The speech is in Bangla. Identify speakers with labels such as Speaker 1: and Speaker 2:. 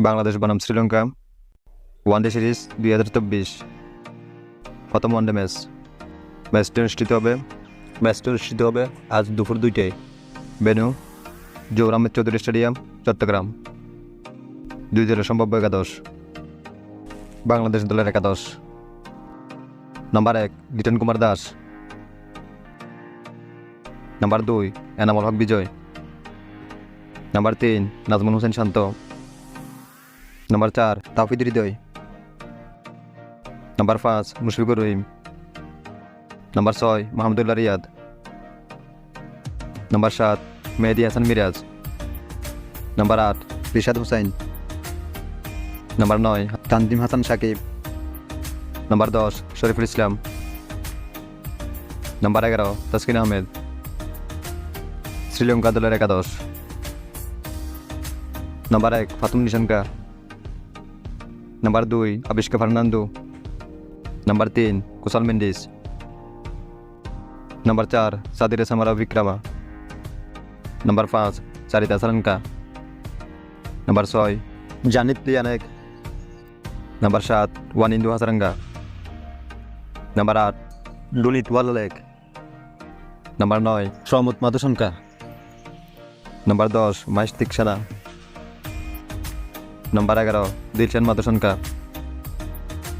Speaker 1: বাংলাদেশ বনাম শ্রীলঙ্কা ওয়ানডে সিরিজ 2024 প্রথম ওয়ানডে ম্যাচটি অনুষ্ঠিত হবে আজ দুপুর 2টায়। Venue Zahur Ahmed Chowdhury stadium, Chattogram. দুই দলের সম্ভাব্য একাদশ। বাংলাদেশ দলের একাদশ: number 1 Liton Kumar Das, number 2 Enamul Haque Bijoy, number 3 Najmul Hossain Shanto, number 4 Towhid Hridoy, number 5 Mushfiqur Rahim, number 6 Mahmudullah Riyad, number 7 Mehidy Hasan Miraz, number 8 Rishad Hossain, number 9 Tanzim Hasan Sakib, number 10 Shoriful Islam, number 11 Taskin Ahmed. Sri Lanka দলের একাদশ: number 1 Pathum Nissanka, number 2 Avishka Fernando, number 3 Kusal Mendis, number 4 Sadeera Samarawickrama, number 5 Charith Asalanka, number 6 Janith Liyanage, number 7 Wanindu Hasaranga, number 8 লুলিত ওয়ালালেক, নাম্বার 9 সৌমত মাদুসনকা, নাম্বার 10 মাইশ তিকসানা, নাম্বার 11 দিলশান মাদুসনকা।